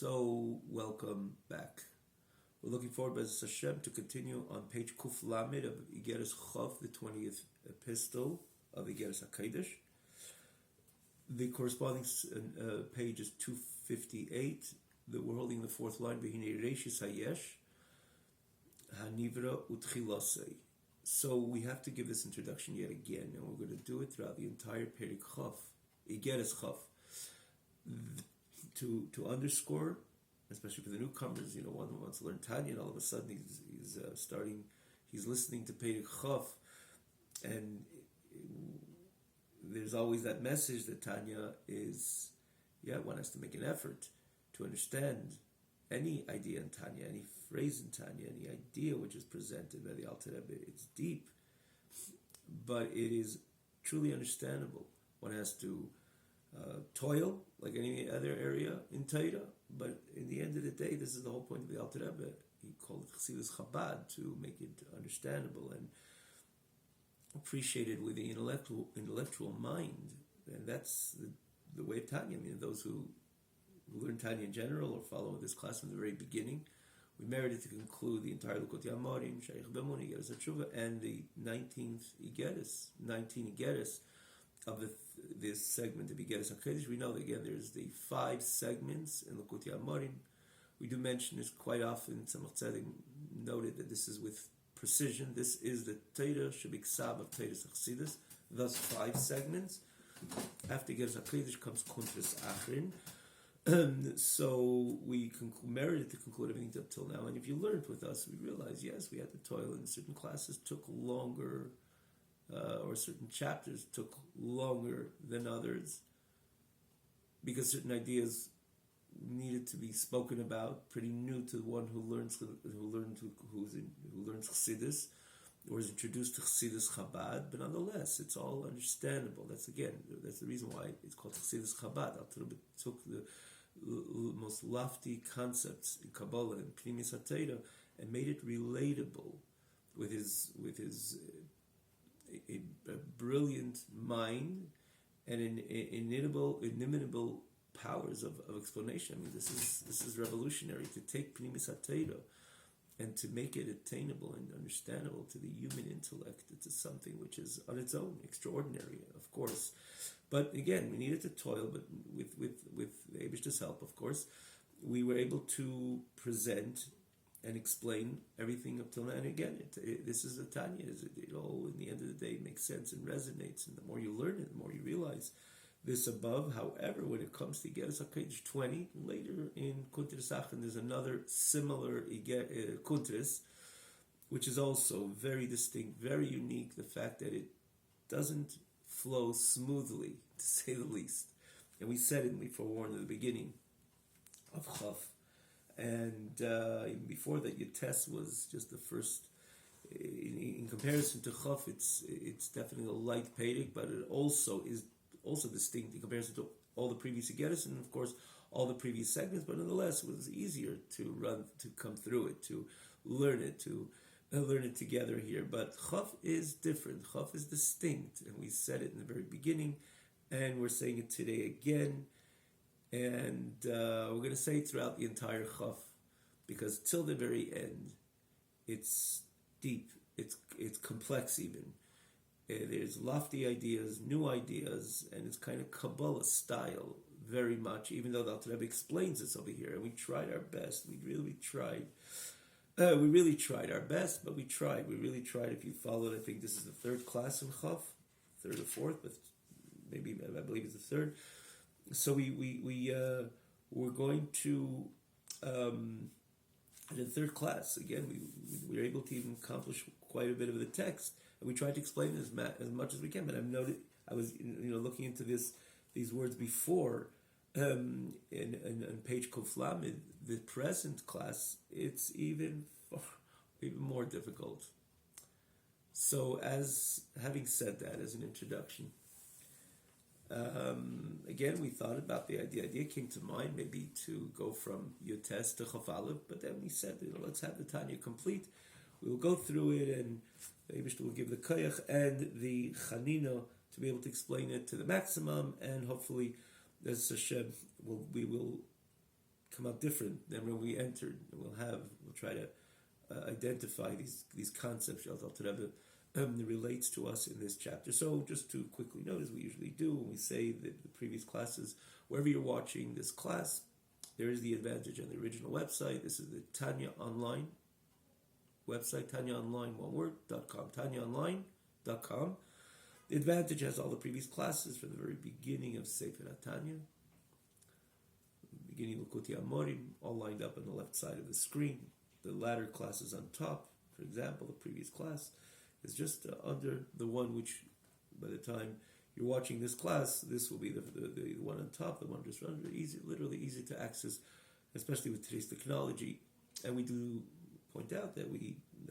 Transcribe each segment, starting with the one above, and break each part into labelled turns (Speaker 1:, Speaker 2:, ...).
Speaker 1: So, welcome back. We're looking forward, B'ezras Hashem, to continue on page Kuf Lamed of Igeres Chof, the 20th epistle of Igeres HaKadosh. The corresponding page is 258. We're holding the fourth line, V'hinei Reishis Hayesh, Hanivra Utchilasei. So we have to give this introduction yet again, and we're going to do it throughout the entire Perik Chof, Igeres Chof, to underscore, especially for the newcomers. One who wants to learn Tanya, and all of a sudden he's listening to Perik Chof, and there's always that message that Tanya is, one has to make an effort to understand any idea in Tanya, any phrase in Tanya, any idea which is presented by the Alter Rebbe. It's deep, but it is truly understandable. One has to toil like any other area in Torah, but in the end of the day, this is the whole point of the Alter Rebbe. He called it Chassidus Chabad, to make it understandable and appreciated with the intellectual mind, and that's the way of Tanya. Those who learn Tanya in general or follow this class from the very beginning, we merited to conclude the entire Likutei Amarim, Shaykh Bemun, Igeres HaTshuva, and the 19 Igeres of this segment of Igeres HaKadosh. We know that again there's the 5 segments in Likutei Amarim. We do mention this quite often. Tzemach Tzedek noted that this is with precision. This is the Torah Shebiksav of Torah Chassidus, thus 5 segments. After Igeres HaKadosh comes Kuntras Achrin. So we merited to conclude everything up till now. And if you learned with us, we realized, yes, we had to toil, and certain classes took longer, or certain chapters took longer than others, because certain ideas needed to be spoken about, pretty new to one who learns Chassidus, or is introduced to Chassidus Chabad, but nonetheless, it's all understandable. That's the reason why it's called Chassidus Chabad. Alter Rebbe took the most lofty concepts in Kabbalah and Pnimis HaTorah and made it relatable with his a brilliant mind and inimitable powers of explanation. This is revolutionary, to take Pnimis HaTorah and to make it attainable and understandable to the human intellect. It's something which is on its own extraordinary, of course. But again, we needed to toil, but with Eibishter's help, of course, we were able to present and explain everything up till now. And again, this is a Tanya. It all, in the end of the day, makes sense and resonates. And the more you learn it, the more you realize this above. However, when it comes to Igeres HaKadosh 20, later in Kuntras Achron, there's another similar Kuntras, which is also very distinct, very unique. The fact that it doesn't flow smoothly, to say the least. And we said it, and we forewarned at the beginning of Chof. And even before that, Yotes was just the first. In comparison to Chof, it's definitely a light Pedic, but it also is distinct in comparison to all the previous Igeres, and of course all the previous segments. But nonetheless, it was easier to come through it, to learn it, together here. But Chof is different. Chof is distinct, and we said it in the very beginning, and we're saying it today again. And we're going to say it throughout the entire Chof, because till the very end, it's deep, it's complex even. There's lofty ideas, new ideas, and it's kind of Kabbalah style, very much, even though the Alter Rebbe explains this over here, and we tried our best. We really tried. We really tried our best, but we really tried. If you followed, I think this is the 3rd class in Chof, 3rd or 4th, but maybe, I believe it's the 3rd. So we're going to, in the 3rd class, again, we were able to even accomplish quite a bit of the text, and we tried to explain it as much as we can. But I was looking into these words before, in page Kuf Lamed, the present class, it's even more difficult. So, having said that as an introduction, again, we thought about the idea. The idea came to mind maybe to go from Yotes to Chof Aleph, but then we said, let's have the Tanya complete. We will go through it, and Eibishter will give the Koyach and the Chanina to be able to explain it to the maximum, and hopefully, as Hashem, we will come out different than when we entered. We'll try to identify these concepts that Alter Rebbe relates to us in this chapter. So just to quickly note, as we usually do when we say that the previous classes, wherever you're watching this class, there is the advantage on the original website. This is the Tanya Online website, TanyaOnline, one word, .com, TanyaOnline.com. The advantage has all the previous classes from the very beginning of Sefer HaTanya, beginning of Likutei Amorim, all lined up on the left side of the screen. The latter classes on top, for example, the previous class is just under the one which, by the time you're watching this class, this will be the one on top, the one just under. Literally easy to access, especially with today's technology. And we do point out that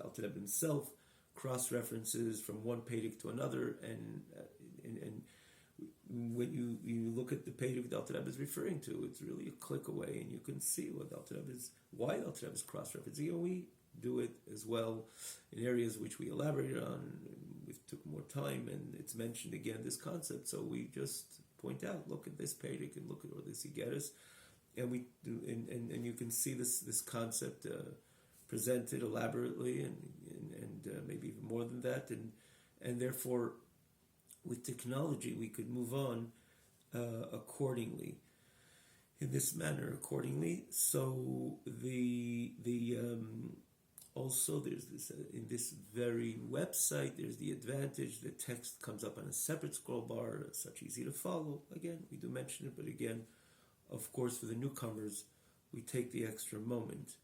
Speaker 1: Alter Rebbe himself cross-references from one Pedic to another, and when you look at the Pedic that Alter Rebbe is referring to, it's really a click away, and you can see why Alter Rebbe is cross-referencing. We do it as well in areas which we elaborated on. We took more time, and it's mentioned again, this concept. So we just point out, look at this Pedic and look at what this Igeris, and we do, and you can see this concept presented elaborately, and maybe even more than that, and therefore, with technology, we could move on accordingly, in this manner, accordingly. So also there's this in this very website, there's the advantage. The text comes up on a separate scroll bar, such easy to follow. Again, we do mention it, but again, of course, for the newcomers, we take the extra moment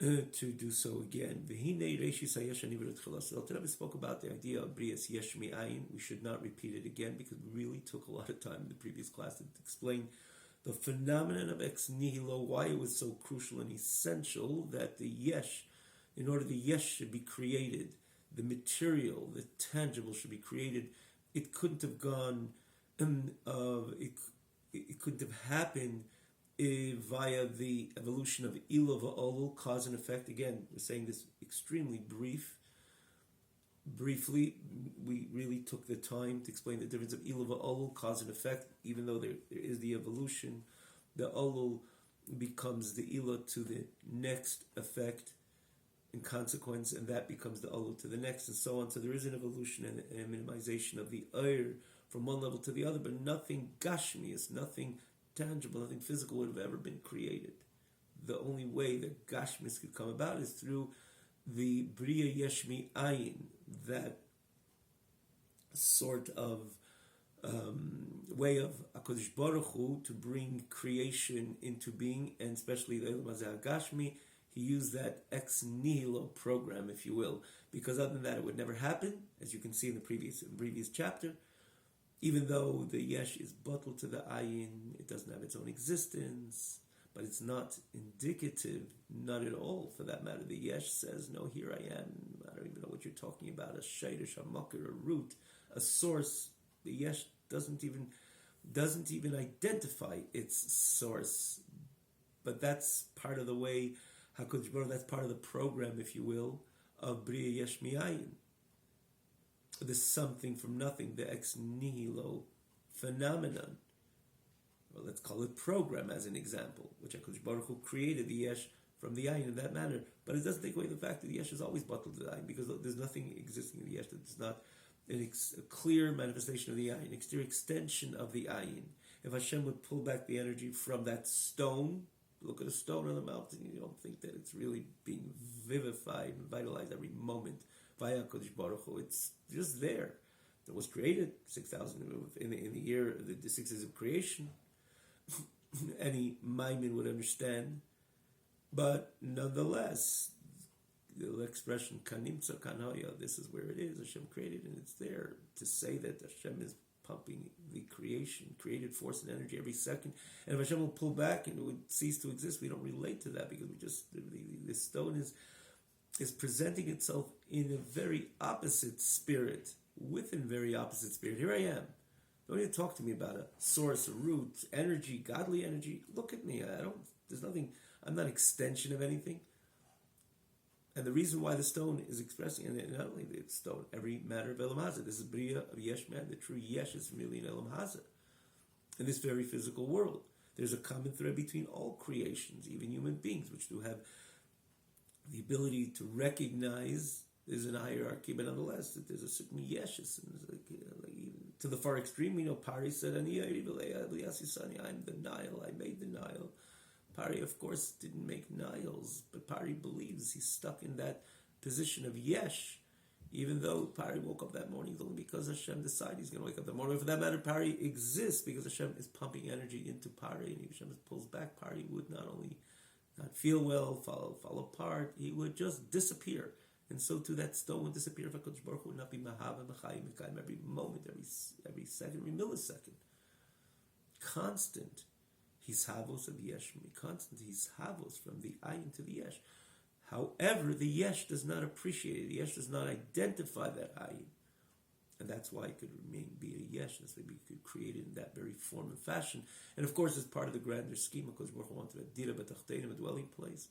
Speaker 1: to do so again. Alter Rebbe spoke about the idea of Brias Yesh Mi'ayin. We should not repeat it again because we really took a lot of time in the previous class to explain the phenomenon of ex nihilo, why it was so crucial and essential that the Yesh, in order the Yesh should be created, the material, the tangible should be created. It couldn't have gone, it couldn't have happened via the evolution of Ilo va'olul, cause and effect. Again, we're saying this extremely briefly. We really took the time to explain the difference of Ilo va'olul, cause and effect. Even though there is the evolution, the olul becomes the Ilo to the next effect and consequence, and that becomes the olul to the next, and so on. So there is an evolution and a minimization of the Eir from one level to the other, but nothing gashmius, nothing tangible, nothing physical would have ever been created. The only way that Gashmis could come about is through the Bria Yeshmi Ayin, that sort of way of HaKadosh Baruch Hu to bring creation into being, and especially the Elam Hazeh Gashmi. He used that ex nihilo program, if you will, because other than that it would never happen, as you can see in the previous chapter. Even though the Yesh is bottled to the Ayin, it doesn't have its own existence, but it's not indicative, not at all, for that matter. The Yesh says, no, here I am, I don't even know what you're talking about, a shayrish, a makir, a root, a source. The Yesh doesn't even identify its source, but that's part of the way, HaKadosh Baruch Hu, that's part of the program, if you will, of Bria Yesh Mi'ayin. The something from nothing, the ex nihilo phenomenon. Well, let's call it program as an example, which HaKadosh Baruch Hu created the Yesh from the Ayin in that manner. But it doesn't take away the fact that the Yesh is always bottled to the Ayin, because there's nothing existing in the Yesh that is not a clear manifestation of the Ayin, exterior extension of the Ayin. If Hashem would pull back the energy from that stone, look at a stone on the mountain, you don't think that it's really being vivified and vitalized every moment via HaKadosh Baruch Hu. It's just there. It was created 6,000 in the year, the 6 days of creation. Any Maimon would understand. But nonetheless, the expression kanimtza kanhoya, this is where it is. Hashem created, and it's there. To say that Hashem is pumping the created force and energy every second, and if Hashem will pull back and it would cease to exist, we don't relate to that, because the stone is presenting itself in a very opposite spirit, within very opposite spirit. Here I am. Don't even talk to me about a source, a root, energy, godly energy. Look at me. There's nothing, I'm not an extension of anything. And the reason why the stone is expressing, and not only the stone, every matter of Elam Hazeh. This is Bria of Yesh Man. The true Yesh is familiar in Elam Hazeh, in this very physical world. there's a common thread between all creations, even human beings, which do have the ability to recognize there's a hierarchy, but nonetheless, that there's a certain yeshus. To the far extreme, we know Pari said, I'm the Nile, I made the Nile. Pari, of course, didn't make Niles, but Pari believes he's stuck in that position of yesh, even though Pari woke up that morning only because Hashem decided he's going to wake up that morning. For that matter, Pari exists because Hashem is pumping energy into Pari, and if Hashem pulls back, Pari would not only not feel well, fall apart, he would just disappear. And so too, that stone would disappear if HaKadosh Baruch Hu would not be Mahava, Mechayim, Mekayim, every moment, every second, every millisecond. Constant. He's Havos of Yesh, constant. He's Havos from the Ayin to the Yesh. However, the Yesh does not appreciate it. The Yesh does not identify that Ayin. And that's why it could be a Yesh. That's why we could create it in that very form and fashion. And of course, as part of the grander scheme, HaKadosh Baruch Hu wanted a Dira B'Tachtenim, a dwelling place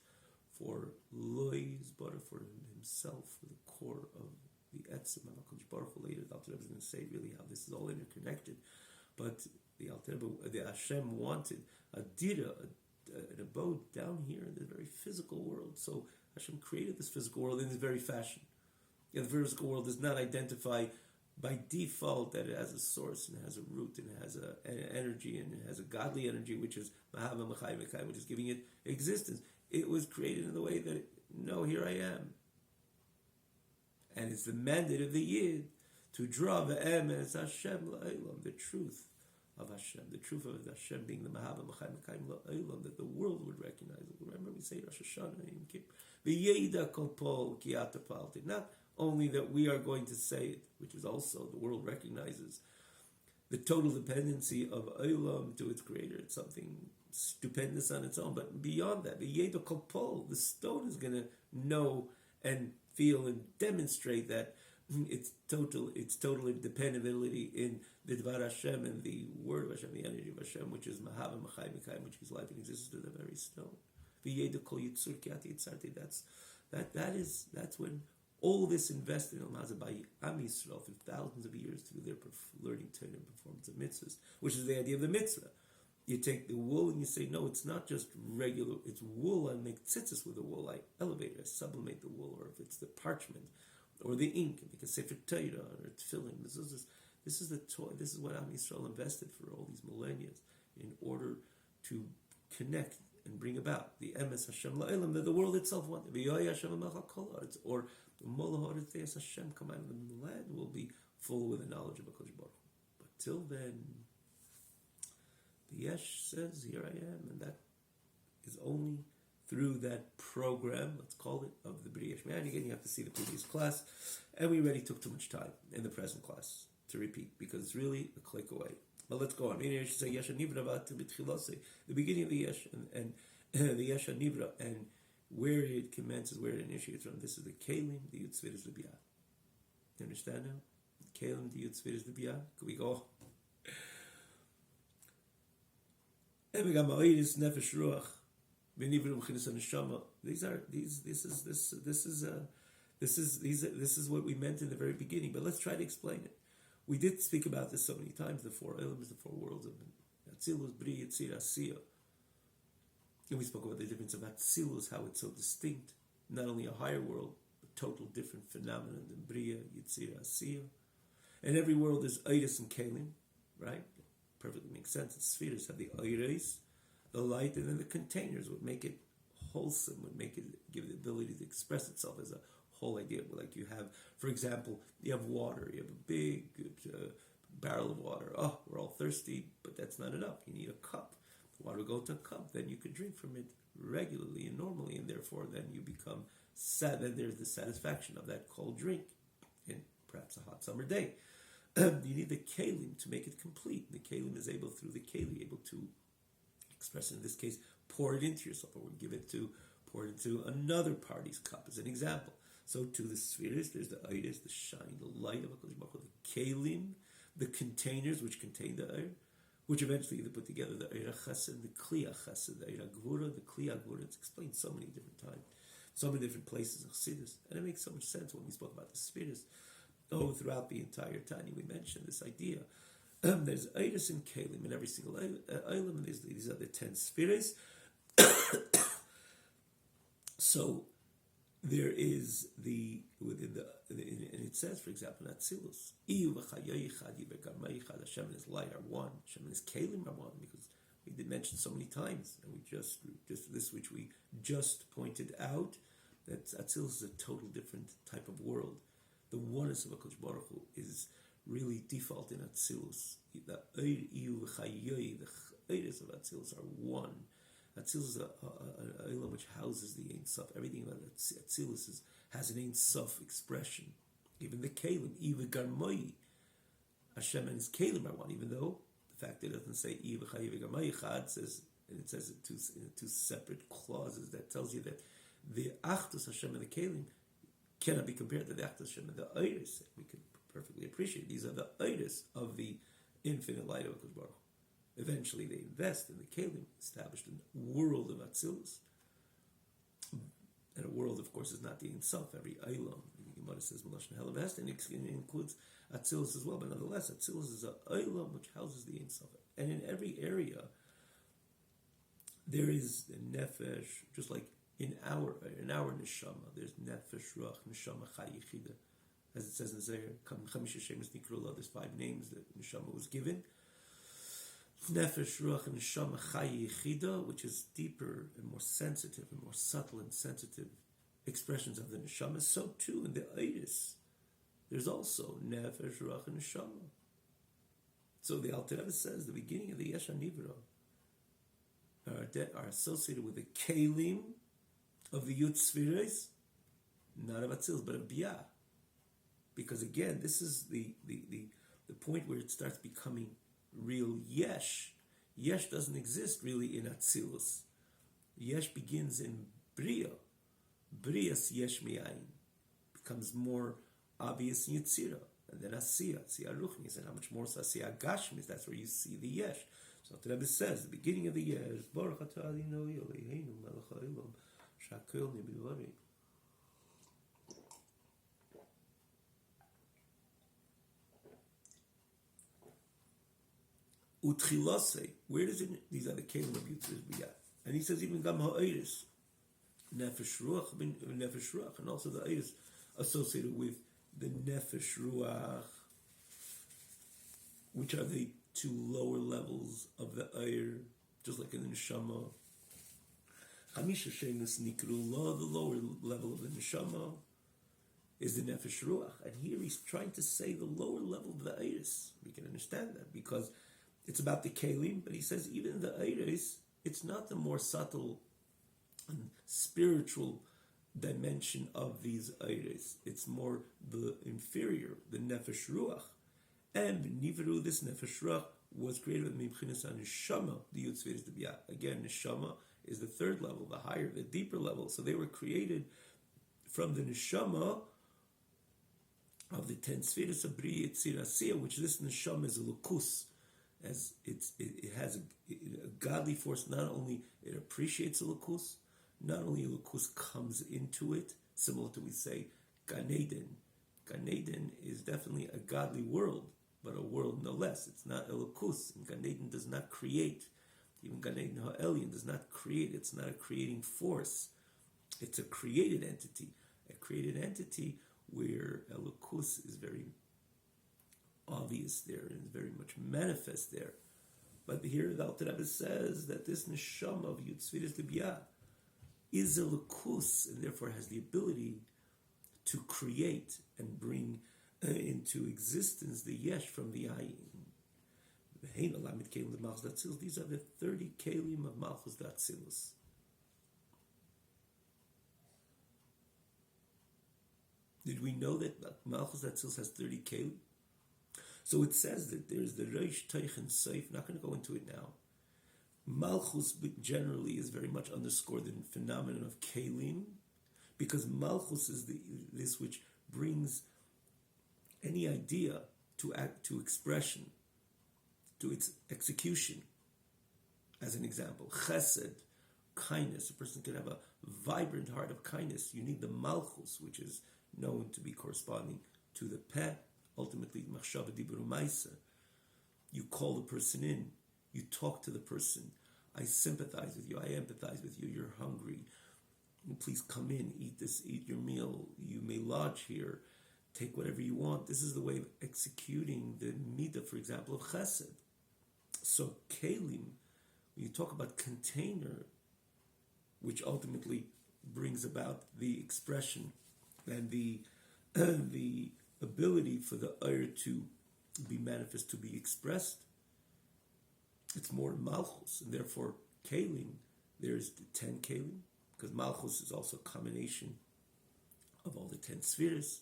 Speaker 1: for Lois, but for himself, for the core of the Etzim of HaKadosh Baruch Hu. Later, the Alter Rebbe is going to say really how this is all interconnected. But the Alter Rebbe, the Hashem wanted a Dira, an abode down here in the very physical world. So Hashem created this physical world in this very fashion. And the physical world does not identify by default that it has a source and it has a root and it has an energy and it has a godly energy, which is Mahava Mechai Mekai, which is giving it existence. It was created in the way that, no, here I am. And it's the mandate of the Yid to draw the emes Hashem la'olam, the truth of Hashem, the truth of Hashem being the Mahava Mechai Mekai la'olam, that the world would recognize it. Remember we say Rosh Hashanah and Yom Kippur, V'yeida kol pol ki ata palti. Not only that we are going to say it, which is also the world recognizes the total dependency of Olam to its creator. It's something stupendous on its own, but beyond that, the Kopol, the stone is going to know and feel and demonstrate that its total dependability in the Dvar Hashem and the word of Hashem, the energy of Hashem, which is Mahava Mechai Mekayim, which gives life and existence to the very stone. That's when all this invested in Al-Mazah by Am Yisrael through thousands of years through their learning Torah and performance of mitzvahs, which is the idea of the mitzvah. You take the wool and you say, no, it's not just regular, it's wool. I make tzitzis with the wool. I elevate it, I sublimate the wool, or if it's the parchment or the ink, and make a sefer Torah or tefillin. This is the toy. This is what Am Yisrael invested for all these millennia in order to connect and bring about the emes Hashem la'elam that the world itself wanted. Or Hashem come out of the land will be full with the knowledge of HaKadosh Baruch Hu. But till then, the Yesh says, here I am, and that is only through that program, let's call it, of the B'riyah Shmei. And again, you have to see the previous class, and we already took too much time in the present class to repeat, because it's really a click away. But let's go on. I should say Yesh HaNivra the beginning of the Yesh, and the Yesh HaNivra, and where it commences, where it initiates from. This is the Kalim, the Yud Tzviris, the Biyah. You understand now? Kalim, the Yud Tzviris, the Biyah. Can we go? And we got Ma'idis, Nefesh Ruach, V'nivrim Chinas HaNeshama. This is what we meant in the very beginning. But let's try to explain it. We did speak about this so many times. The four elements, the four worlds of Atzilus, Bri, Yitzir, Asiya. And we spoke about the difference of Atzilus, how it's so distinct. Not only a higher world, but total different phenomenon than Bria, Yitzir, Asiya. And every world is Eidos and Kalim, right? Perfectly makes sense. The spheres have the Eidos, the light, and then the containers would make it wholesome, would make it, give it the ability to express itself as a whole idea. Like you have, for example, you have water. You have a big barrel of water. Oh, we're all thirsty, but that's not enough. You need a cup. Water go to a cup, then you can drink from it regularly and normally, and therefore then you become sad. Then there's the satisfaction of that cold drink in perhaps a hot summer day. You need the kalim to make it complete. The kalim is able, through the keli, able to express, in this case, pour it into yourself, or pour it into another party's cup, as an example. So to the spheres, there's the Eidos, the shine, the light of HaKadosh Baruch Hu, the kalim, the containers which contain the Eir, which eventually they put together the Eira Chesed, the Kliya Chesed, the Eira Gvura, the Kliya Gvura. It's explained so many different times, so many different places of Chassidus, and it makes so much sense when we spoke about the spheres. Oh, throughout the entire Tanya we mentioned this idea There's Eidos and Kalim in every single Eilim, and these are the 10 spheres. So there is and it says, for example, in Atzilus, Hashem is light are one, Hashem is Kalim are one, because we did mention so many times, and we just this which we just pointed out, that Atzilus is a total different type of world. The oneness of HaKadosh Baruch Hu is really default in Atzilus. The Eidos of Atzilus are one. Atzilus is an Eilam which houses the Ein Sof. Everything about Atzilus has an Ein Sof expression. Even the Kalim, even Garmai, Hashem and his Kalim are one, even though the fact that it doesn't say Iva Chayiv Garmai Chad says, and it says it in two separate clauses that tells you that the Achdus Hashem and the Kalim cannot be compared to the Achdus Hashem and the Eidos. We can perfectly appreciate these are the Eidos of the infinite light of HaKadosh Baruch Hu. Eventually they invest in the Kalim, established a world of Atzilus. And a world, of course, is not the Ein Sof. Every Eilam, the Gemara says, Melashon Helavest, and it includes Atzilus as well. But nonetheless, Atzilus is an Eilam which houses the Ein Sof. And in every area, there is the Nefesh, just like in our Neshama, there's Nefesh, Ruach, Neshama, Chai, Yechida. As it says in Zayir, there's 5 names that Neshama was given. Nefesh, Ruach, and Neshama, Chai, Yechida, which is deeper and more sensitive and more subtle and sensitive expressions of the Neshama. So too in the Eidos, there's also Nefesh, Ruach, and Neshama. So the Alter Rebbe says the beginning of the Yesh HaNivra are associated with the Kalim of the Yud Sfiros, not of Atzilus, but of Biyah. Because again, this is the point where it starts becoming real Yesh. Yesh doesn't exist really in Atzilus. Yesh begins in Bria. Brias Yesh Mi'ayin becomes more obvious in Yitzira. And then Asiya Ruchnis, and how much more so Asiya Gashmis, that's where you see the Yesh. So the Rebbe says, the beginning of the Yesh, Baruch Atah Adonai Eloheinu melech ha'olam, sha'akol nibidvari. Utchilase, where does it? These are the Kalim of Yitzir B'yah, and he says even Gam Ha'Eidos, Nefesh Ruach, and also the Eidos associated with the Nefesh Ruach, which are the 2 lower levels of the Eir, just like in the Neshama. Chamisha Shemus Nikru Lo, the lower level of the Neshama is the Nefesh Ruach, and here he's trying to say the lower level of the Eidos. We can understand that because it's about the Kalim, but he says even in the Eidos, it's not the more subtle and spiritual dimension of these Eidos. It's more the inferior, the Nefesh Ruach. And Nivru, this Nefesh Ruach, was created with Mimchinas Neshama, the Yud Sfiros the Biyah. Again, Neshama is the 3rd level, the higher, the deeper level. So they were created from the Neshama of the 10 Sfiros of Bria, Yitzir, Asiya, which this Neshama is a Lukus. As it has a godly force. Not only it appreciates a lukus, not only a lukus comes into it, similar to we say Gan Eden. Gan Eden is definitely a godly world, but a world no less. It's not a lukus. And Gan Eden does not create. Even Gan Eden Ha'elyon does not create. It's not a creating force. It's a created entity. A created entity where a lukus is very obvious there and very much manifest there. But here the Alter Rebbe says that this neshama of Yud Sfiros B'yah is a lukus and therefore has the ability to create and bring into existence the yesh from the ayin. These are the 30 kelim of Malchus Datzilus. Did we know that Malchus Datzilus has 30 kelim? So it says that there's the Reish, Teich, and Seif. Not going to go into it now. Malchus generally is very much underscored in the phenomenon of Kelim, because Malchus is this which brings any idea to expression, to its execution. As an example, Chesed, kindness. A person can have a vibrant heart of kindness. You need the Malchus, which is known to be corresponding to the Peh, ultimately Machshava Dibur Maisa. You call the person in. You talk to the person. I sympathize with you. I empathize with you. You're hungry. Please come in, eat your meal. You may lodge here. Take whatever you want. This is the way of executing the midah, for example, of chesed. So kelim, when you talk about container, which ultimately brings about the expression and the ability for the ayr to be manifest, to be expressed, it's more malchus, and therefore kelim, there's the 10 kelim, because malchus is also a combination of all the 10 spheres,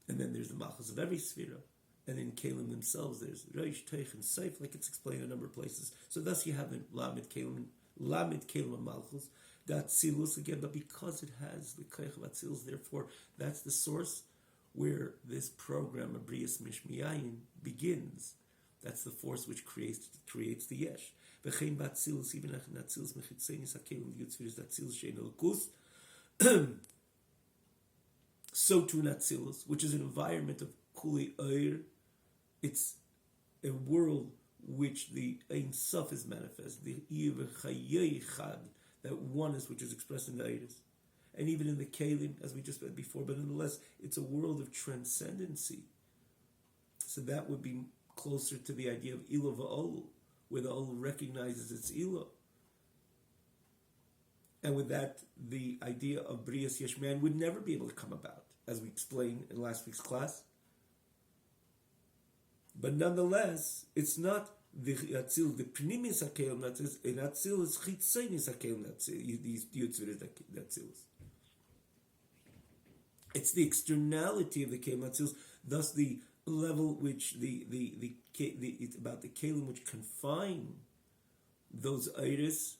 Speaker 1: and then there's the malchus of every sphere, and in kelim themselves there's reish, teich, and seif, like it's explained in a number of places. So thus you have the lamed kelim and malchus, the atzilus again, but because it has the keich of atzilus, therefore that's the source where this program of Brias Mishmiyayin begins. That's the force which creates the yesh. V'chein b'atzilus, even in atzilus mechitzenis hakelim v'yutzviris atzilus she'en elokus. So too in atzilus, which is an environment of kuli oir, it's a world which the Ein Sof is manifest, the Ir v'chayei chad, that oneness which is expressed in the Eiris. And even in the Kelim, as we just read before, but nonetheless, it's a world of transcendency. So that would be closer to the idea of Ilo va'olu, where the Olu recognizes its Ilo. And with that, the idea of Brias Yesh Man would never be able to come about, as we explained in last week's class. But nonetheless, it's not the Atzil, the Pnimis HaKelim Natzilus, in Atzilus Chitzenis HaKelim Natzilus, these Yutzviris Natzilus. It's the externality of the Kelim Natzilus, thus the level which it's about the Kelim which confine those Eiris,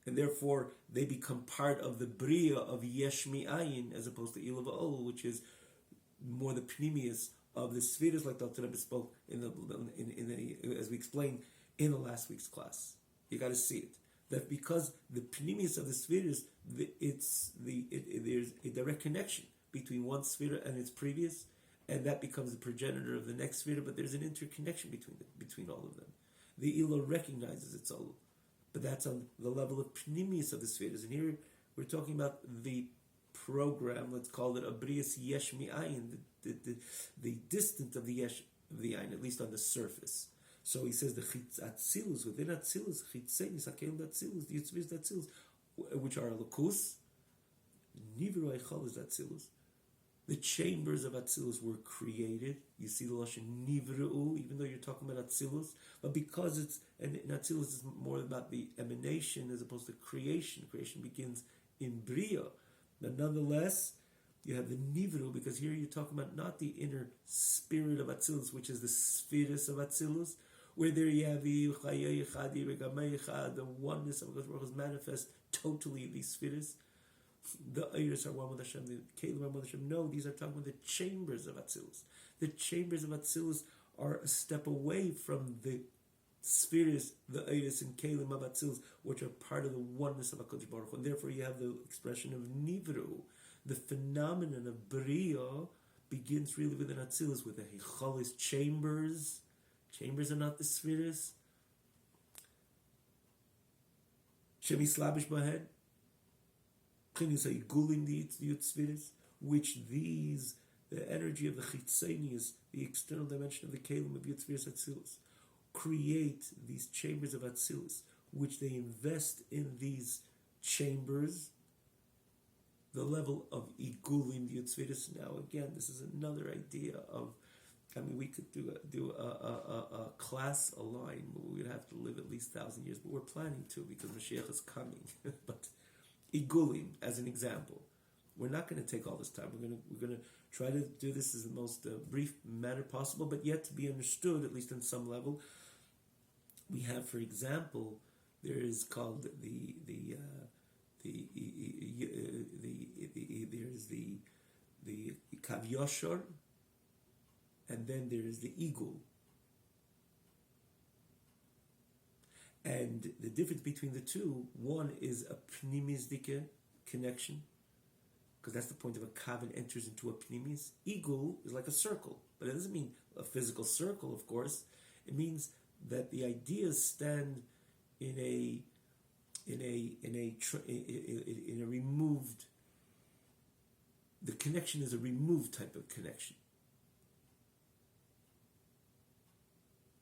Speaker 1: and therefore they become part of the Bria of Yesh Mi'ayin, as opposed to Ilav Ol, which is more the Pnimius of the spheres, like Dr. Rebbe spoke as we explained in the last week's class. You got to see it. That because the pnimius of the spheres, there's a direct connection between one sphere and its previous, and that becomes the progenitor of the next sphere. But there's an interconnection between all of them. The Ilo recognizes its Olu, but that's on the level of pnimius of the spheres. And here we're talking about the program. Let's call it a Brias Yesh Mi'ayin, the distant of the Yesh of the Ayin, at least on the surface. So he says the Atzilus, within Atzilus, Chitzenis, Hakelim Atzilus, the Yitzviz Atzilus, which are Lukus, Nivru Eichal is Atzilus. The chambers of Atzilus were created. You see the Lashon Nivru, even though you're talking about Atzilus, but because in Atzilus is more about the emanation as opposed to creation. Creation begins in Bria. But nonetheless, you have the Nivru, because here you're talking about not the inner spirit of Atzilus, which is the spheres of Atzilus, where there you have the oneness of God is manifest totally in these spheres. The Eiris are one with Hashem, the Kelim are one with Hashem. No, these are talking about the chambers of Atzilus. The chambers of Atzilus are a step away from the spheres, the Eiris and Kelim of Atzilus, which are part of the oneness of HaKadosh Baruch Hu. And therefore you have the expression of Nivru. The phenomenon of Bria begins really within Atzilus, with the Hichalis chambers. Chambers are not the spheres. Shemi Slabish Bahed. Chinis Haigulim the Yutzviris, which these, the energy of the Chitzenius, the external dimension of the Kelim of Yutzviris Atzilus, create these chambers of Atzilus, which they invest in these chambers, the level of Igulim Yutzviris. Now again, this is another idea of, we could do a class line, we would have to live at least 1,000 years, but we're planning to, because Mashiach is coming. But Igulim, as an example, we're not going to take all this time. We're going to try to do this as the most brief manner possible, but yet to be understood, at least on some level. We have, for example, there is called there's the Kav Yoshor, and then there is the Igul. And the difference between the two, one is a pnimizdike connection, because that's the point of a kavan enters into a pnimis. Igul is like a circle, but it doesn't mean a physical circle, of course. It means that the ideas stand in a removed. The connection is a removed type of connection.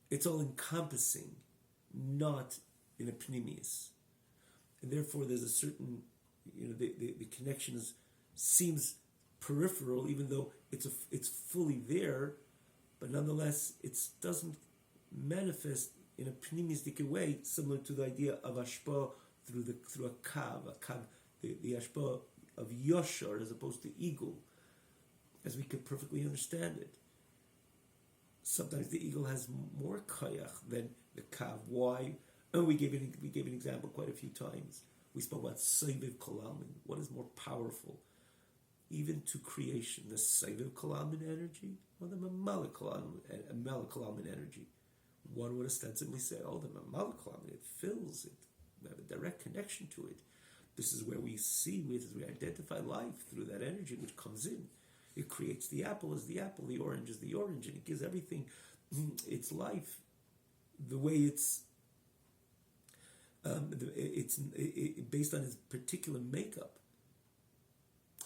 Speaker 1: It's all encompassing, not in a pneumius. And therefore there's a certain, the connection seems peripheral, even though it's fully there, but nonetheless it doesn't manifest in a pneumistic way, similar to the idea of ashpa through a kav, the ashpa of yashar as opposed to eagle, as we could perfectly understand it. Sometimes the eagle has more kayach than the kav. Why? And we gave an example quite a few times. We spoke about Saiviv Kolamin. What is more powerful? Even to creation, the Saiviv Kolamin energy or the Mamala Kolamin energy? One would ostensibly say, the Mamala Kolamin, it fills it. We have a direct connection to it. This is where we see, we identify life through that energy which comes in. It creates the apple as the apple, the orange as the orange, and it gives everything its life the way it's based on its particular makeup.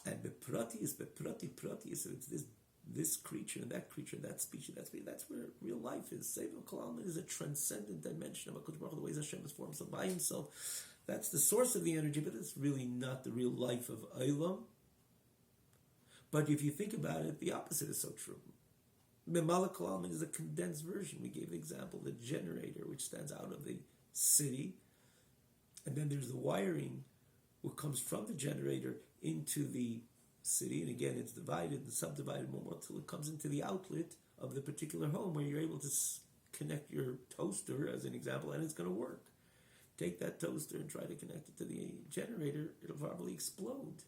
Speaker 1: And the prati is, so it's this creature and that creature, that species, that's where real life is. Sefer Kalaman is a transcendent dimension of HaKadosh Baruch Hu, the ways Hashem has formed himself by himself. That's the source of the energy, but it's really not the real life of Olam. But if you think about it, the opposite is so true. Memala Kalaman is a condensed version. We gave the example, the generator, which stands out of the city. And then there's the wiring, what comes from the generator into the city. And again, it's divided and subdivided more until it comes into the outlet of the particular home where you're able to connect your toaster, as an example, and it's going to work. Take that toaster and try to connect it to the generator, it'll probably explode.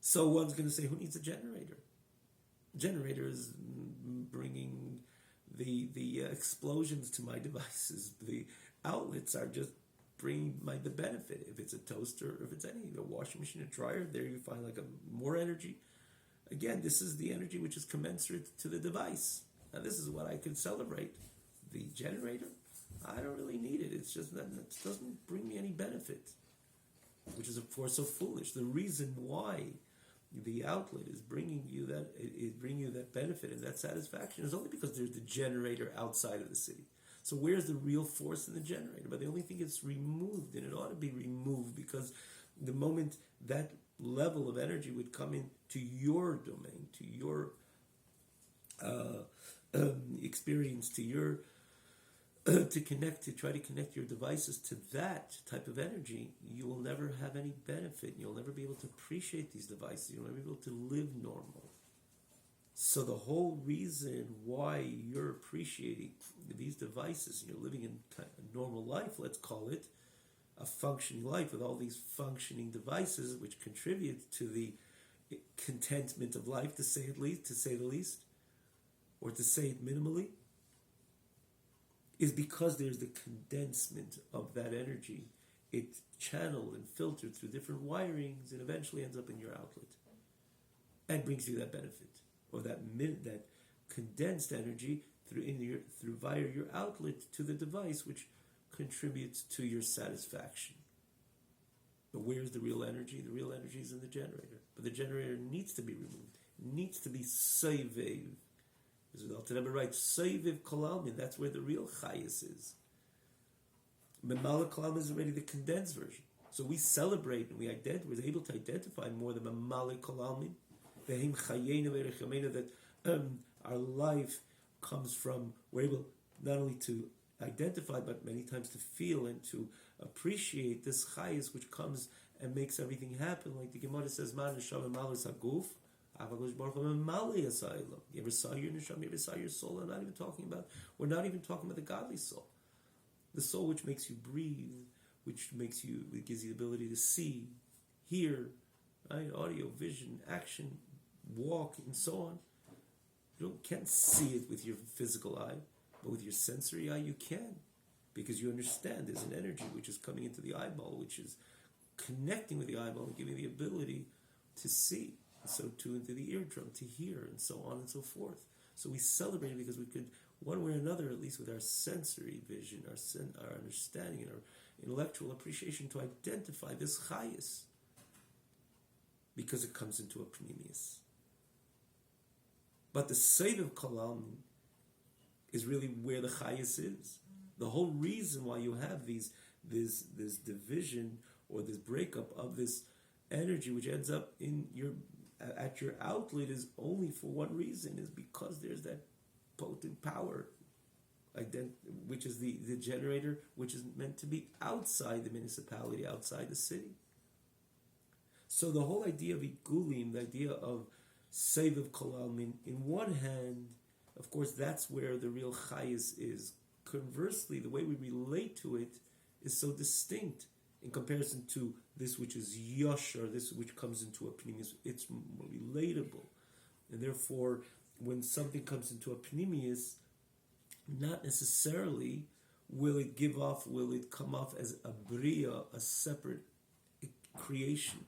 Speaker 1: So one's going to say, who needs a generator? Generator is bringing the explosions to my devices. The outlets are just bringing the benefit. If it's a toaster, if it's a washing machine, a dryer, there you find more energy. Again, this is the energy which is commensurate to the device. Now this is what I can celebrate. The generator, I don't really need it. It's just that it doesn't bring me any benefit, which is of course so foolish. The reason why the outlet is bringing you that benefit and that satisfaction is only because there's the generator outside of the city. So where's the real force in the generator? But the only thing is removed, and it ought to be removed, because the moment that level of energy would come into your domain, to your experience, to your to try to connect your devices to that type of energy, you will never have any benefit. You'll never be able to appreciate these devices. You'll never be able to live normal. So the whole reason why you're appreciating these devices, and you're living in a normal life, let's call it a functioning life with all these functioning devices which contribute to the contentment of life, to say the least, or to say it minimally, is because there's the condensement of that energy. It's channeled and filtered through different wirings and eventually ends up in your outlet and brings you that benefit, or that condensed energy via your outlet to the device, which contributes to your satisfaction. But where's the real energy? The real energy is in the generator. But the generator needs to be removed. It needs to be saved. As the Alter Rebbe writes, Seiviv Kolalmin, that's where the real Chayas is. Memala Kolalmin is already the condensed version. So we celebrate and we're able to identify more than Memala Kolalmin, Vehim Chayena Verechamena, that our life comes from, we're able not only to identify, but many times to feel and to appreciate this Chayas which comes and makes everything happen. Like the Gemara says, Man Neshama Malas Haguf, you ever saw your neshama? You ever saw your soul? We're not even talking about the godly soul. The soul which makes you breathe, which gives you the ability to see, hear, right? Audio, vision, action, walk, and so on. You can't see it with your physical eye, but with your sensory eye you can, because you understand there's an energy which is coming into the eyeball, which is connecting with the eyeball and giving the ability to see. and so too into the eardrum to hear, and so on and so forth. So we celebrate because we could, one way or another, at least with our sensory vision, our understanding, and our intellectual appreciation, to identify this chayis, because it comes into a pnimius. But the save of kalam is really where the chayis is. The whole reason why you have this division or this breakup of this energy, which ends up in at your outlet, is only for one reason: is because there's that potent power, which is the generator, which is meant to be outside the municipality, outside the city. So the whole idea of igulim, the idea of seviv kol almin, in one hand, of course, that's where the real chayis is. Conversely, the way we relate to it is so distinct in comparison to this which is yashar, this which comes into a pnimius. It's more relatable. And therefore, when something comes into a pnimius, not necessarily will it come off as a bria, a separate creation,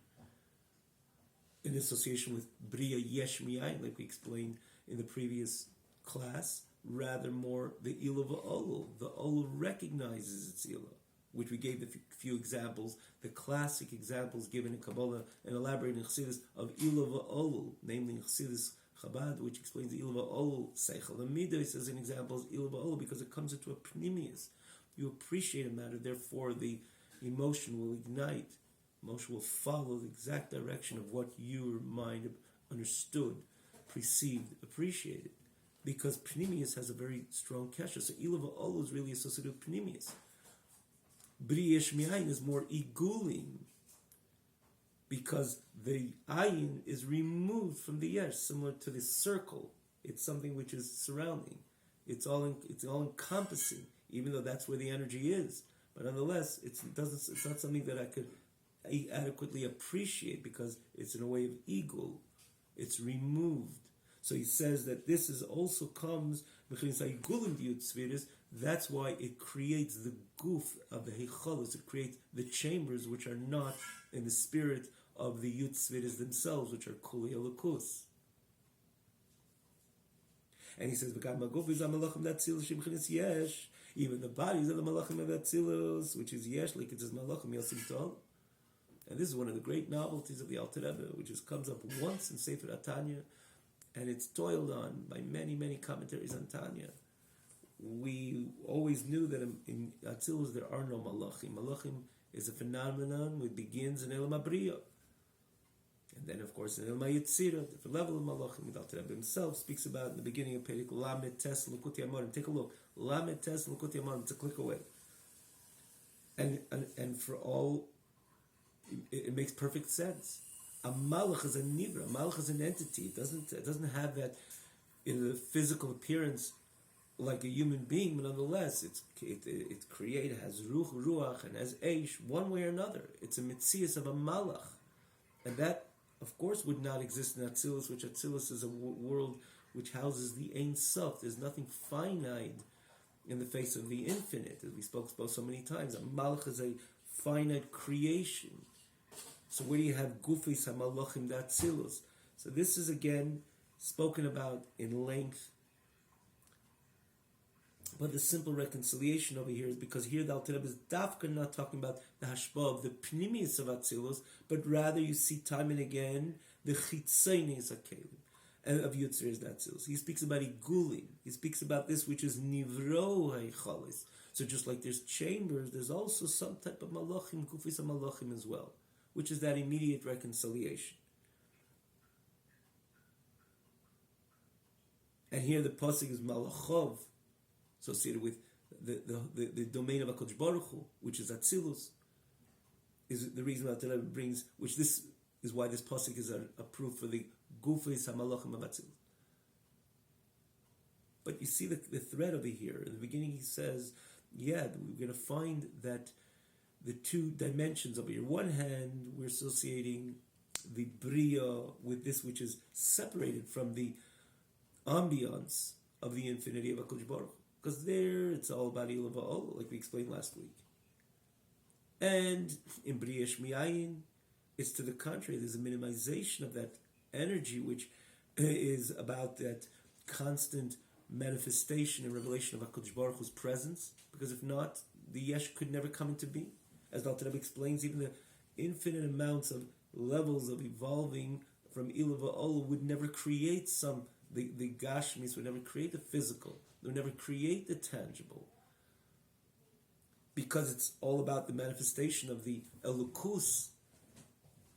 Speaker 1: in association with bria yesh miyayin, like we explained in the previous class. Rather more the ilah v'olul. The olul recognizes its ilah, which we gave a few examples, the classic examples given in Kabbalah and elaborated in Chassidus of ilah v'olul, namely in Chassidus Chabad, which explains the ilah v'olul. Seichel Amidos as an example is ilah v'olul because it comes into a pnimius. You appreciate a matter, therefore the emotion will ignite. Emotion will follow the exact direction of what your mind understood, perceived, appreciated. Because Pnimius has a very strong kesher. So Ilah v'olul is really associated with Pnimius. Bri yesh mi'ayin is more igulim, because the ayin is removed from the yesh, similar to the circle. It's something which is surrounding. It's all encompassing, even though that's where the energy is. But nonetheless, it's not something that I could adequately appreciate because it's in a way of igul. It's removed. So he says that this is also comes, that's why it creates the goof of the heichalos, it creates the chambers which are not in the spirit of the Yud Tzviris themselves, which are Kuli Elokus. And he says, even the bodies of the Malachim of Atzilus, which is Yesh, like it says Malachim Yosim Tol. And this is one of the great novelties of the Alter Rebbe, which just comes up once in Sefer Tanya. And it's toiled on by many, many commentaries on Tanya. We always knew that in Atzilus there are no Malachim. Malachim is a phenomenon which begins in Elam Abriya. And then, of course, in Elam Yitzira, the level of Malachim, the Alter Rebbe himself speaks about in the beginning of Perek Lamed Tes L'Kuti Amorim. Take a look. Lamed Tes L'Kuti Amorim. It's a click away. And for all, it makes perfect sense. A malach is a nivra. A malach is an entity. It doesn't have that in the physical appearance like a human being, but nonetheless, it's created, has ruach, and has eish, one way or another. It's a mitzias of a malach. And that, of course, would not exist in Atzilus, which Atzilus is a world which houses the Ein Sof. There's nothing finite in the face of the infinite, as we spoke about so many times. A malach is a finite creation. So where do you have Gufis HaMalachim Datzilus? So this is again spoken about in length. But the simple reconciliation over here is because here the Alter Rebbe is dafka not talking about the hashpah of the pnimius of Atzilus, but rather you see time and again the chitzainis hakelim of Yitziris Atzilus. He speaks about igulim. He speaks about this which is nivro heichalis. So just like there's chambers, there's also some type of malachim, Gufis HaMalachim as well, which is that immediate reconciliation. And here the pasuk is malachov, associated with the domain of HaKadosh Baruch Hu, which is Atzilus, is the reason that the Rebbe brings, which this is why this pasuk is a proof for the Gufis HaMalachim of Atzilus. But you see the thread over here. In the beginning he says, we're going to find that the two dimensions over here. One hand, we're associating the Bria with this which is separated from the ambiance of the infinity of HaKadosh Baruch Hu. Because there, it's all about Ilah v'olul, like we explained last week. And in Bria Shmiyayin, it's to the contrary. There's a minimization of that energy which is about that constant manifestation and revelation of HaKadosh Baruch Hu's presence, because if not, the Yesh could never come into being. As the Alter Rebbe explains, even the infinite amounts of levels of evolving from Ilah Va'olah would never create the Gashmis would never create the physical, they would never create the tangible, because it's all about the manifestation of the Elukus,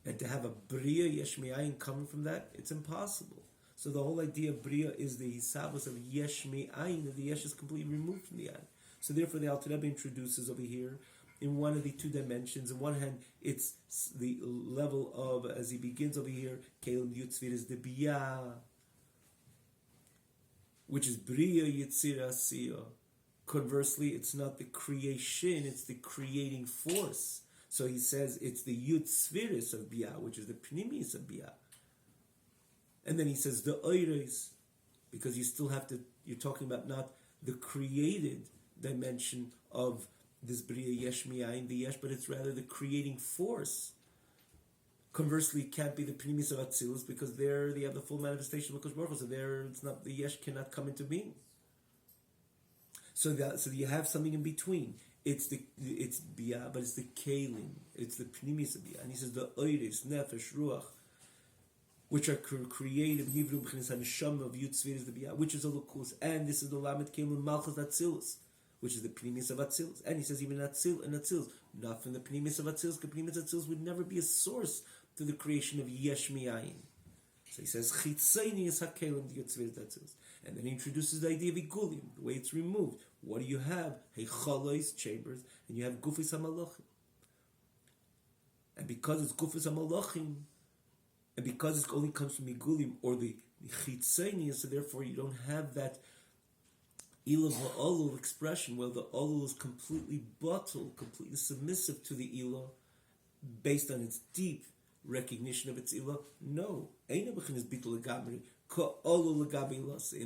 Speaker 1: and to have a Bria Yesh Me'ayin coming from that, it's impossible. So the whole idea of Bria is the Hisabos of Yesh Me'ayin, that the Yesh is completely removed from the Ayin. So therefore the Alter Rebbe introduces over here, in one of the two dimensions, on one hand, it's the level of, as he begins over here, Kelim Yutzvir is the Bia, which is Bria Yitzira Asiya. Conversely, it's not the creation, it's the creating force. So he says it's the Yutzviris of Bia, which is the Pnimis of Bia. And then he says the Oires, because you still have to, you're talking about not the created dimension of this Bria Yesh Mi'ayin, the Yesh, but it's rather the creating force. Conversely, it can't be the Pnimis of Atzilus, because there they have the full manifestation of HaKadosh Baruch Hu, so there it's not, the Yesh cannot come into being. So you have something in between. It's Bia, but it's the Kalim, it's the Pnimis of Bia. And he says the Oiris, Nefesh, Ruach, which are creative, Nivru B'chinas HaNeshama of Yutzvir is the Bia, which is a Lukus, and this is the Lamed Kalim Malchus Atzilus, which is the Pnimis of Atzilus. And he says even Atzilus, not from the Pnimis of Atzilus, because Pnimis of Atzilus would never be a source to the creation of Yesh Mi'ayin. So he says, Chitzayni is HaKelim Yutzvir Atzilus. And then he introduces the idea of Igulim, the way it's removed. What do you have? Heichalois, chambers, and you have Gufis HaMalachim. And because it's Gufis HaMalachim, and because it only comes from Igulim, or the Chitzayni, so therefore you don't have that Ilah Va'olul expression, where the Olul is completely batul, completely submissive to the Ilah, based on its deep recognition of its Ilah. No. In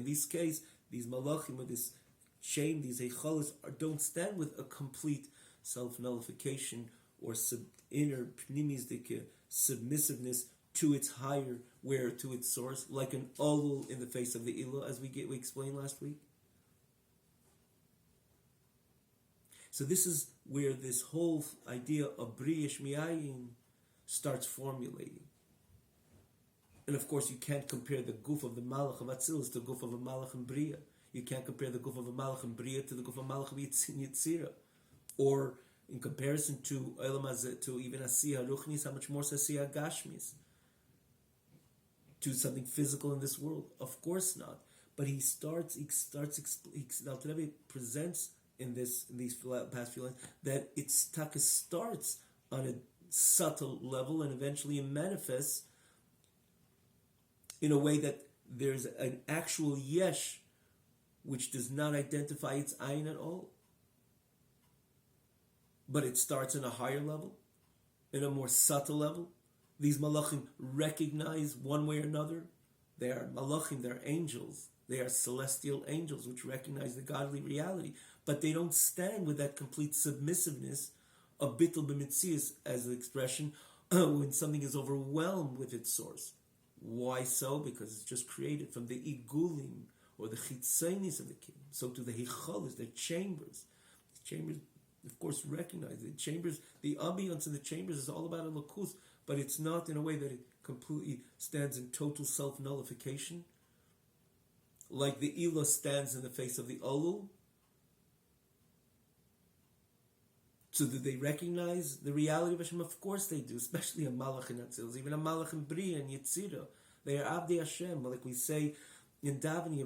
Speaker 1: this case, these Malachim, with this shame, these Eichalas, don't stand with a complete self-nullification or inner Pnimisdik submissiveness to its higher, to its source, like an Olul in the face of the Ilah, as we explained last week. So this is where this whole idea of Briyesh Mi'ayin starts formulating. And of course, you can't compare the Guf of the Malach of Atzilus to the Guf of a Malach and Bria. You can't compare the Guf of a Malach and Bria to the Guf of a Malach of Yitzira. Or in comparison to to even Asiyah Ruchnis, how much more Asiyah Gashmis? To something physical in this world? Of course not. But he presents in these past few lines that its taka starts on a subtle level and eventually it manifests in a way that there's an actual yesh which does not identify its ayin at all, but it starts in a higher level, in a more subtle level. These malachim recognize one way or another. They are malachim, they're angels. They are celestial angels which recognize the godly reality, but they don't stand with that complete submissiveness of bittul b'mitzias as an expression when something is overwhelmed with its source. Why so? Because it's just created from the igulim or the chitzainis of the kingdom. So to the hichalis, the chambers. The chambers, of course, recognize the chambers. The ambiance in the chambers is all about a lakus, but it's not in a way that it completely stands in total self-nullification, like the Ilah stands in the face of the Olul. So do they recognize the reality of Hashem? Of course they do, especially a Malach in Atzilus, even a Malach in Bria and Yitzira. They are Abdei Hashem, like we say in Davening,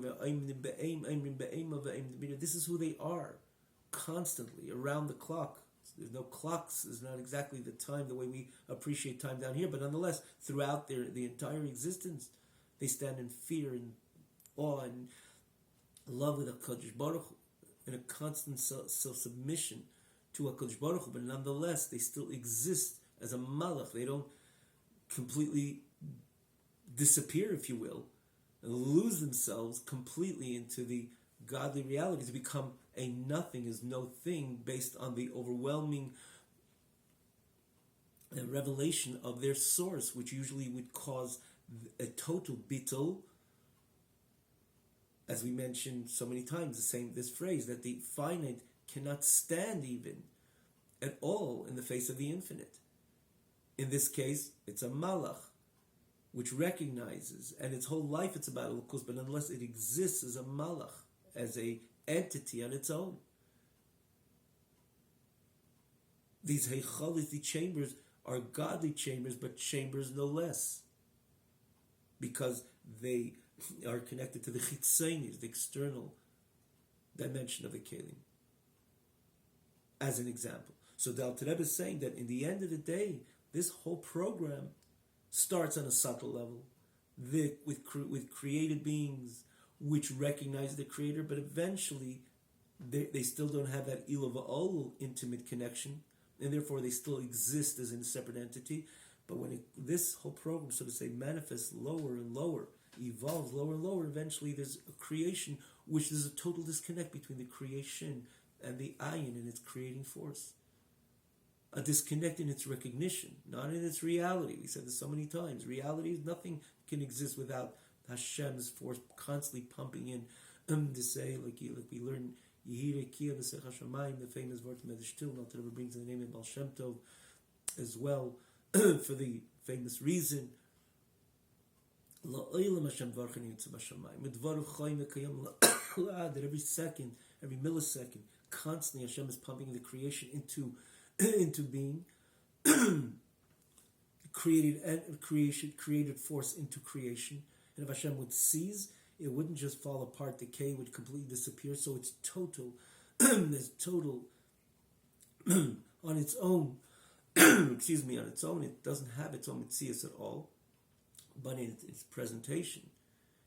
Speaker 1: this is who they are, constantly, around the clock. There's no clocks, there's not exactly the time, the way we appreciate time down here, but nonetheless, throughout the entire existence, they stand in fear and awe and love with HaKadosh Baruch Hu, in a constant self-submission to HaKadosh Baruch Hu, but nonetheless, they still exist as a malach. They don't completely disappear, if you will, and lose themselves completely into the godly reality to become a nothing is no thing based on the overwhelming revelation of their source, which usually would cause a total bittul, as we mentioned so many times, this phrase that the finite cannot stand even at all in the face of the infinite. In this case, it's a malach, which recognizes, and its whole life it's about elukus, but unless it exists as a malach, as a entity on its own. These heichalis, the chambers, are godly chambers, but chambers no less, because they are connected to the chitzonis, the external dimension of the kelim, as an example. So the Alter Rebbe is saying that in the end of the day, this whole program starts on a subtle level, with created beings which recognize the Creator, but eventually they still don't have that ilah va'ol intimate connection, and therefore they still exist as a separate entity. But when this whole program, so to say, manifests lower and lower, evolves lower and lower, eventually there's a creation which there's a total disconnect between the creation and the ayin and its creating force. A disconnect in its recognition, not in its reality. We said this so many times. Reality is nothing can exist without Hashem's force constantly pumping in. To say, like we learn Yehire Kia B'Sech HaShamayim, the famous word from Edishtil, Alter Rebbe brings in the name of Baal Shem Tov as well, for the famous reason. That every second, every millisecond, constantly Hashem is pumping the creation into being, created force into creation. And if Hashem would cease, it wouldn't just fall apart, decay, it would completely disappear. So it's total, there's total on its own. On its own, it doesn't have its own mitzias at all. But in its presentation,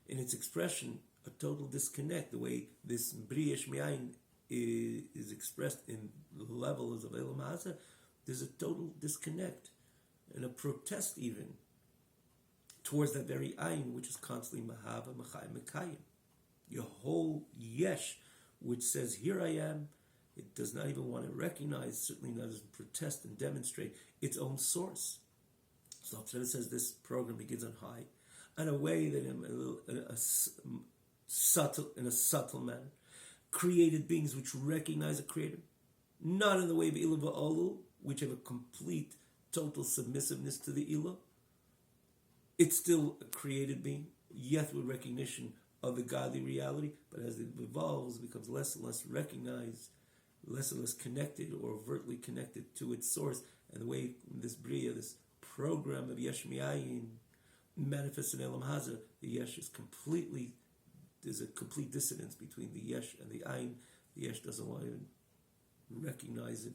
Speaker 1: in its expression, a total disconnect. The way this Bria Shmiayin is expressed in the levels of Elam Haza, there's a total disconnect and a protest even towards that very ayin, which is constantly mahava, machayim, mekayim. Your whole yesh, which says, here I am, it does not even want to recognize, certainly not doesn't protest and demonstrate its own source. So Alter says this program begins on high, in a way that in a subtle manner, created beings which recognize a creator, not in the way of ilah va'olu, which have a complete, total submissiveness to the ilah. It's still a created being, yet with recognition of the godly reality, but as it evolves, it becomes less and less recognized, less and less connected or overtly connected to its source. And the way this Bria, this program of Yesh Mi'ayin manifests in Elam Haza, the Yesh is completely, there's a complete dissonance between the Yesh and the Ayin. The Yesh doesn't want to recognize it.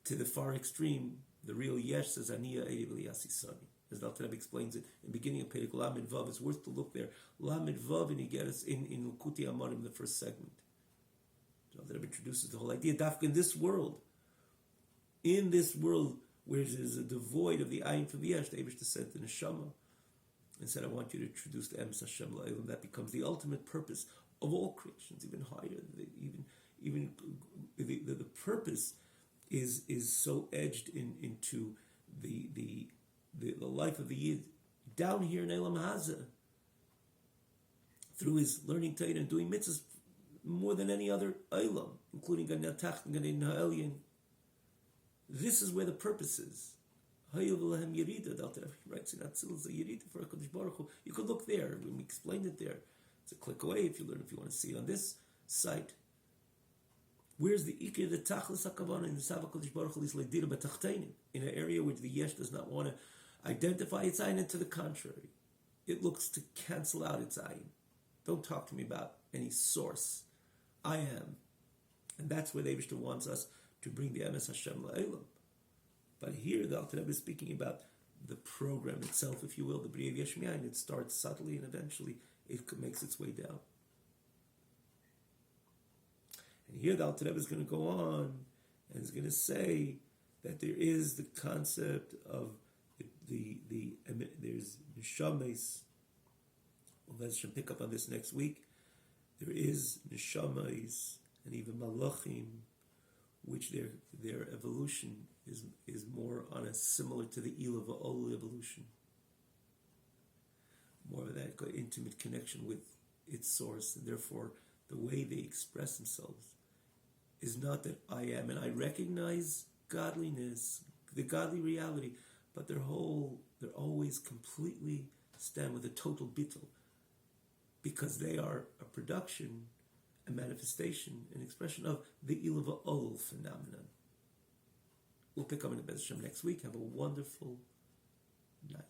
Speaker 1: To the far extreme, the real Yesh says, Aniya Eidi V'liyasi Sani. As the Alter Rebbe explains it in the beginning of Perek Lamed Vav, it's worth to look there. Lamed Vav, and he gets in Lukuti Amarim, the first segment. The Alter Rebbe introduces the whole idea. Dafka in this world where there's a devoid of the Ayin from the Yesh, the Eibishter said to Neshama, and said, I want you to introduce the Emes Hashem La'elam. That becomes the ultimate purpose of all creations, even higher. Even the purpose is so edged into the life of the Yid down here in Elam Haza, through his learning Torah and doing mitzvahs more than any other Elam, including Gan Yatach and Gan Ha'elyon. This is where the purpose is. He writes in Atzilus a Yerida for HaKadosh Baruch Hu. You could look there. We explained it there. It's a click away if you want to see it on this site. Where's the Ikir, the Tachlis HaKavanah in the Sav HaKadosh Baruch Hu is Leidira B'Tachteinim, in an area which the Yesh does not want to identify its ayin, and to the contrary. It looks to cancel out its ayin. Don't talk to me about any source. I am. And that's where the Eibishter wants us to bring the Emes Hashem La'elam. But here the Alter Rebbe is speaking about the program itself, if you will, the Bria Yesh Mi'ayin. It starts subtly and eventually it makes its way down. And here the Alter Rebbe is going to go on and is going to say that there is the concept of there's neshamas. We'll pick up on this next week. There is neshamas and even malachim, which their evolution is more on a similar to the Ilah Va'ol evolution. more of that intimate connection with its source, and therefore the way they express themselves is not that I am, and I recognize godliness, the godly reality, but they're always completely stand with a total bittul, because they are a production, a manifestation, an expression of the Ilava Ol phenomenon. We'll pick up in the Bez Hashem next week. Have a wonderful night.